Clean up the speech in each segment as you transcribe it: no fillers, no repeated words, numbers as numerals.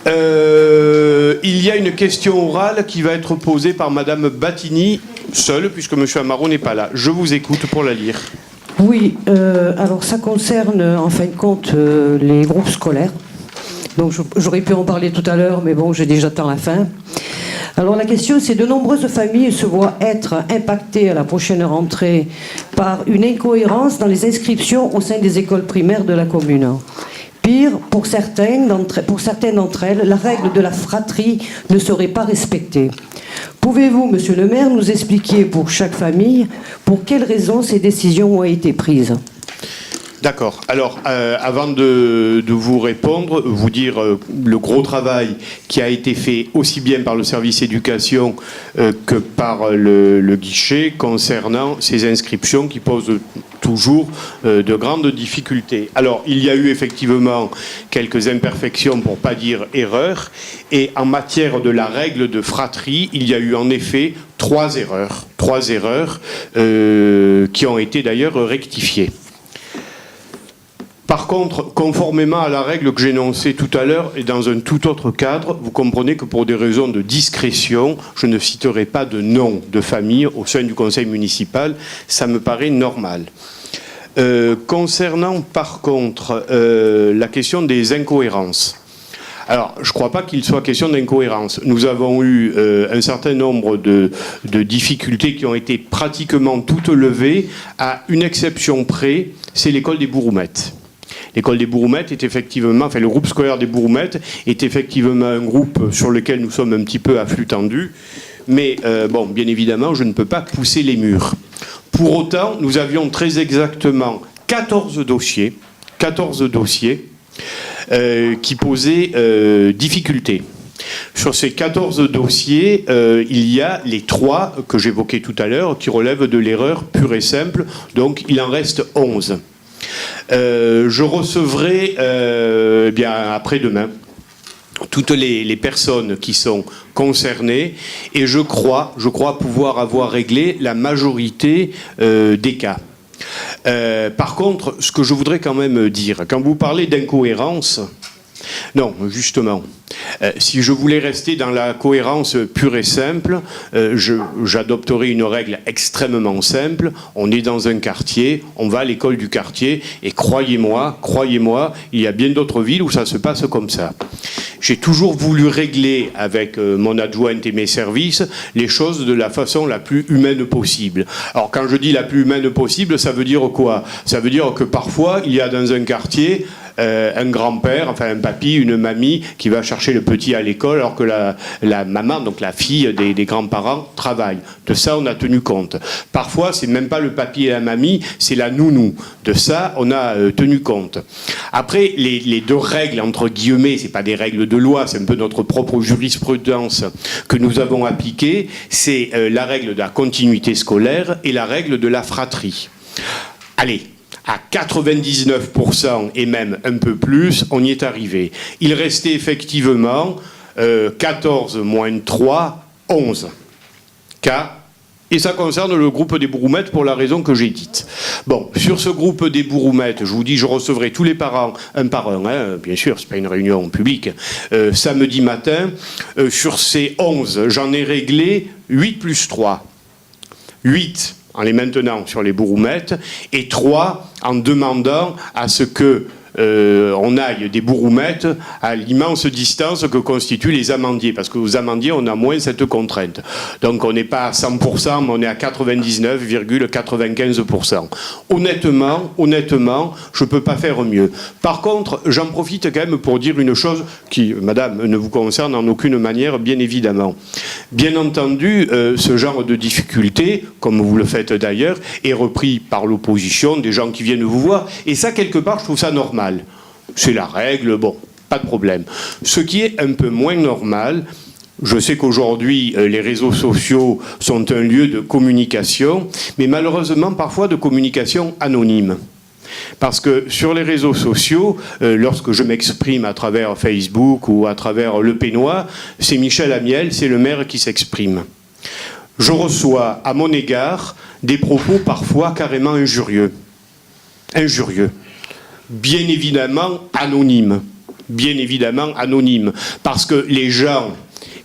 Il y a une question orale qui va être posée par Madame Battini, seule, puisque Monsieur Amaro n'est pas là. Je vous écoute pour la lire. Oui, alors ça concerne en fin de compte les groupes scolaires. Donc j'aurais pu en parler tout à l'heure, mais bon, j'ai déjà atteint la fin. Alors la question, c'est de nombreuses familles se voient être impactées à la prochaine rentrée par une incohérence dans les inscriptions au sein des écoles primaires de la commune. Pire, pour certaines d'entre elles, la règle de la fratrie ne serait pas respectée. Pouvez-vous, monsieur le maire, nous expliquer pour chaque famille pour quelles raisons ces décisions ont été prises ? D'accord. Alors, avant de vous répondre, vous dire le gros travail qui a été fait aussi bien par le service éducation que par le guichet concernant ces inscriptions qui posent toujours de grandes difficultés. Alors, il y a eu effectivement quelques imperfections, pour ne pas dire erreurs, et en matière de la règle de fratrie, il y a eu en effet trois erreurs qui ont été d'ailleurs rectifiées. Par contre, conformément à la règle que j'ai énoncée tout à l'heure et dans un tout autre cadre, vous comprenez que pour des raisons de discrétion, je ne citerai pas de nom de famille au sein du conseil municipal. Ça me paraît normal. Concernant par contre la question des incohérences. Alors, je ne crois pas qu'il soit question d'incohérence. Nous avons eu un certain nombre de difficultés qui ont été pratiquement toutes levées, à une exception près, c'est l'école des Bourroumettes. L'école des Bourroumettes est effectivement, enfin le groupe scolaire des Bourroumettes est effectivement un groupe sur lequel nous sommes un petit peu à flux tendu, mais bon, bien évidemment, je ne peux pas pousser les murs. Pour autant, nous avions très exactement 14 dossiers qui posaient difficulté. Sur ces 14 dossiers, il y a les 3 que j'évoquais tout à l'heure qui relèvent de l'erreur pure et simple, donc il en reste 11. Je recevrai bien après-demain toutes les personnes qui sont concernées et je crois pouvoir avoir réglé la majorité des cas. Par contre, ce que je voudrais quand même dire, quand vous parlez d'incohérence, non, justement, si je voulais rester dans la cohérence pure et simple, j'adopterais une règle extrêmement simple. On est dans un quartier, on va à l'école du quartier, et croyez-moi, il y a bien d'autres villes où ça se passe comme ça. J'ai toujours voulu régler avec mon adjointe et mes services les choses de la façon la plus humaine possible. Alors quand je dis la plus humaine possible, ça veut dire quoi ? Ça veut dire que parfois, il y a dans un quartier un grand-père, enfin un papy, une mamie qui va chercher le petit à l'école alors que la maman, donc la fille des grands-parents, travaille. De ça, on a tenu compte. Parfois, c'est même pas le papy et la mamie, c'est la nounou. De ça, on a tenu compte. Après, les deux règles, entre guillemets, c'est pas des règles de loi, c'est un peu notre propre jurisprudence que nous avons appliquée, c'est la règle de la continuité scolaire et la règle de la fratrie. Allez, à 99% et même un peu plus, on y est arrivé. Il restait effectivement 14 moins 3, 11 cas. Et ça concerne le groupe des Bourroumettes pour la raison que j'ai dite. Bon, sur ce groupe des Bourroumettes, je vous dis, je recevrai tous les parents, un par un, hein, bien sûr, c'est pas une réunion publique, samedi matin. Sur ces 11, j'en ai réglé 8 plus 3. 8 en les maintenant sur les Bourroumettes, et 3 en demandant à ce que on aille des Bourroumettes à l'immense distance que constituent les amandiers, parce qu'aux amandiers, on a moins cette contrainte. Donc on n'est pas à 100%, mais on est à 99,95%. Honnêtement, je ne peux pas faire mieux. Par contre, j'en profite quand même pour dire une chose qui, madame, ne vous concerne en aucune manière, bien évidemment. Bien entendu, ce genre de difficulté, comme vous le faites d'ailleurs, est repris par l'opposition, des gens qui viennent vous voir, et ça, quelque part, je trouve ça normal. C'est la règle, bon, pas de problème. Ce qui est un peu moins normal, je sais qu'aujourd'hui, les réseaux sociaux sont un lieu de communication, mais malheureusement, parfois de communication anonyme. Parce que sur les réseaux sociaux, lorsque je m'exprime à travers Facebook ou à travers Le Pénois, c'est Michel Amiel, c'est le maire qui s'exprime. Je reçois à mon égard des propos parfois carrément injurieux. Bien évidemment anonymes. bien évidemment anonyme. Parce que les gens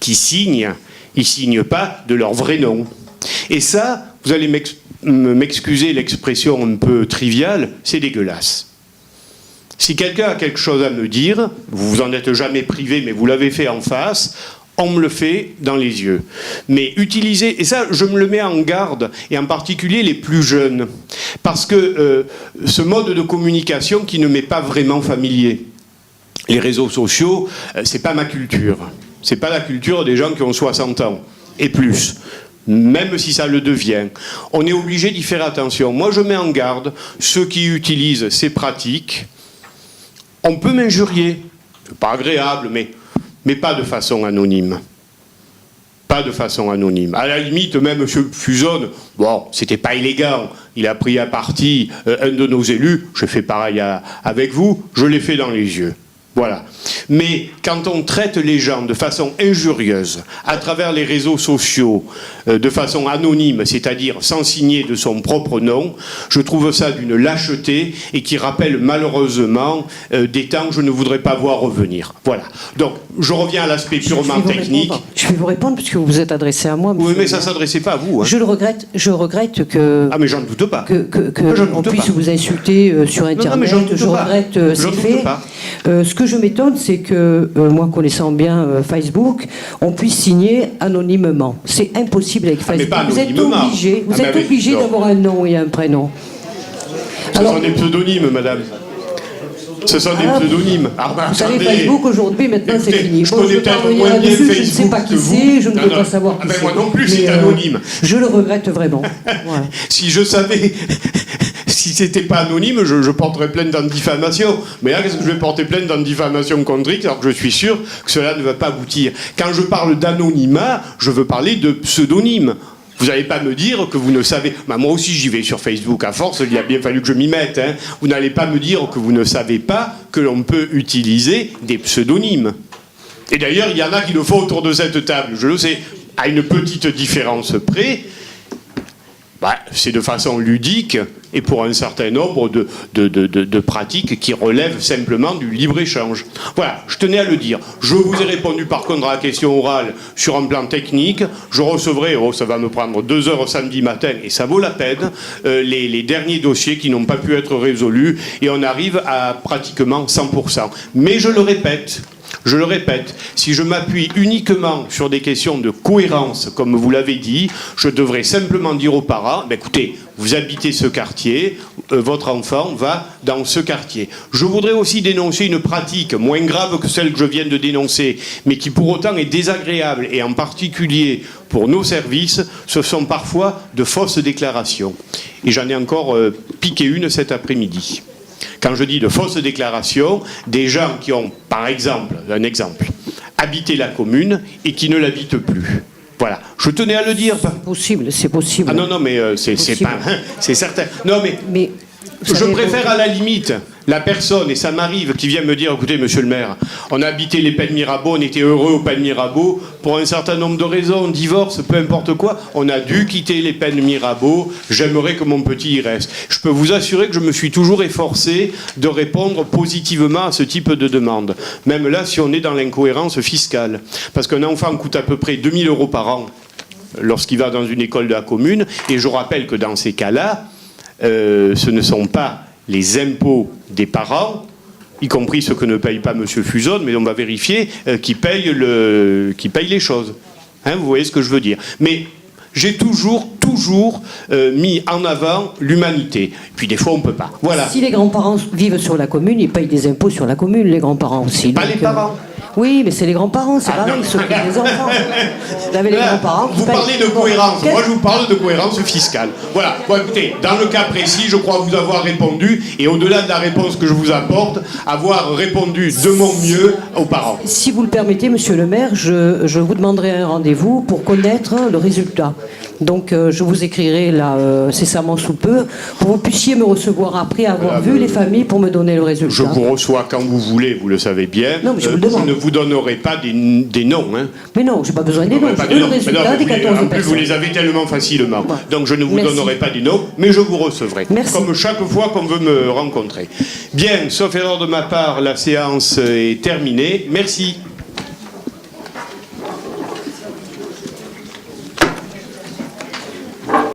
qui signent, ils signent pas de leur vrai nom. Et ça, vous allez m'excuser l'expression un peu triviale, c'est dégueulasse. Si quelqu'un a quelque chose à me dire, vous vous en êtes jamais privé, mais vous l'avez fait en face, on me le fait dans les yeux. Mais utiliser, et ça je me le mets en garde, et en particulier les plus jeunes, parce que ce mode de communication qui ne m'est pas vraiment familier, les réseaux sociaux, c'est pas ma culture. C'est pas la culture des gens qui ont 60 ans, et plus. Même si ça le devient. On est obligé d'y faire attention. Moi je mets en garde ceux qui utilisent ces pratiques. On peut m'injurier, c'est pas agréable, mais pas de façon anonyme. Pas de façon anonyme. À la limite, même M. Fusone, bon, c'était pas élégant. Il a pris à partie un de nos élus. Je fais pareil avec vous. Je l'ai fait dans les yeux. Voilà. Mais quand on traite les gens de façon injurieuse, à travers les réseaux sociaux, de façon anonyme, c'est-à-dire sans signer de son propre nom, je trouve ça d'une lâcheté et qui rappelle malheureusement des temps que je ne voudrais pas voir revenir. Voilà. Donc, je reviens à l'aspect purement technique. Je vais vous répondre puisque vous vous êtes adressé à moi. Oui, mais ça ne s'adressait pas à vous. Hein. Je regrette que... Ah, mais j'en doute pas. On puisse vous insulter sur Internet. Non, je regrette ces faits. Ce que je m'étonne, c'est que, moi connaissant bien Facebook, on puisse signer anonymement. C'est impossible avec Facebook. Mais pas anonymement. Vous êtes obligé d'avoir un nom et un prénom. Ce sont des pseudonymes, madame. Ce sont des pseudonymes. Vous savez, Facebook aujourd'hui, maintenant c'est fini. Je connais peut-être moins bien Facebook. Je ne sais pas qui c'est, je ne veux pas savoir qui c'est. Moi non plus, c'est anonyme. Je le regrette vraiment. Voilà. Si je savais... Si c'était pas anonyme, je porterais plainte dans diffamation. Mais là, qu'est-ce que je vais porter plainte dans diffamation contre X alors que je suis sûr que cela ne va pas aboutir. Quand je parle d'anonymat, je veux parler de pseudonyme. Vous n'allez pas me dire que vous ne savez... Bah, moi aussi, j'y vais sur Facebook. À force, il a bien fallu que je m'y mette. Hein. Vous n'allez pas me dire que vous ne savez pas que l'on peut utiliser des pseudonymes. Et d'ailleurs, il y en a qui le font autour de cette table. Je le sais, à une petite différence près. Bah, c'est de façon ludique et pour un certain nombre de pratiques qui relèvent simplement du libre-échange. Voilà, je tenais à le dire. Je vous ai répondu par contre à la question orale sur un plan technique. Je recevrai, ça va me prendre 2 heures samedi matin et ça vaut la peine, les derniers dossiers qui n'ont pas pu être résolus et on arrive à pratiquement 100%. Mais je le répète, si je m'appuie uniquement sur des questions de cohérence, comme vous l'avez dit, je devrais simplement dire aux parents, écoutez, vous habitez ce quartier, votre enfant va dans ce quartier. Je voudrais aussi dénoncer une pratique moins grave que celle que je viens de dénoncer, mais qui pour autant est désagréable, et en particulier pour nos services, ce sont parfois de fausses déclarations. Et j'en ai encore piqué une cet après-midi. Quand je dis de fausses déclarations, des gens qui ont, par exemple, habité la commune et qui ne l'habitent plus. Voilà, je tenais à le dire. C'est possible. Ah non, mais c'est pas... C'est certain. Non, mais je préfère à la limite la personne, et ça m'arrive, qui vient me dire, écoutez, monsieur le maire, on a habité les Pennes Mirabeau, on était heureux aux Pennes Mirabeau, pour un certain nombre de raisons, divorce, peu importe quoi, on a dû quitter les Pennes Mirabeau, j'aimerais que mon petit y reste. Je peux vous assurer que je me suis toujours efforcé de répondre positivement à ce type de demande, même là si on est dans l'incohérence fiscale. Parce qu'un enfant coûte à peu près 2 000 € par an lorsqu'il va dans une école de la commune, et je rappelle que dans ces cas-là, ce ne sont pas les impôts des parents, y compris ceux que ne paye pas M. Fusone, mais on va vérifier, qui payent les choses. Hein, vous voyez ce que je veux dire. Mais j'ai toujours mis en avant l'humanité. Puis des fois, on ne peut pas. Voilà. Si les grands-parents vivent sur la commune, ils payent des impôts sur la commune, les grands-parents aussi. Pas les parents. Oui, mais c'est les grands-parents, c'est pareil, ils s'occupent des enfants. Vous avez les grands-parents qui vous parlez de cohérence, moi je vous parle de cohérence fiscale. Voilà, bon écoutez, dans le cas précis, je crois vous avoir répondu, et au-delà de la réponse que je vous apporte, avoir répondu de mon mieux aux parents. Si vous le permettez, monsieur le maire, je vous demanderai un rendez-vous pour connaître le résultat. Donc je vous écrirai là incessamment sous peu pour que vous puissiez me recevoir après avoir vu les familles pour me donner le résultat. Je vous reçois quand vous voulez, vous le savez bien. Non, mais je vous le demande. Je ne vous donnerai pas des noms. Hein. Mais non, je n'ai pas besoin des noms. Pas Je des veux le noms. résultat des 14 En plus, personnes. vous les avez tellement facilement. Voilà. Donc je ne vous Merci. donnerai pas des noms, mais je vous recevrai. Merci. Comme chaque fois qu'on veut me rencontrer. Bien, sauf erreur de ma part, la séance est terminée. Merci.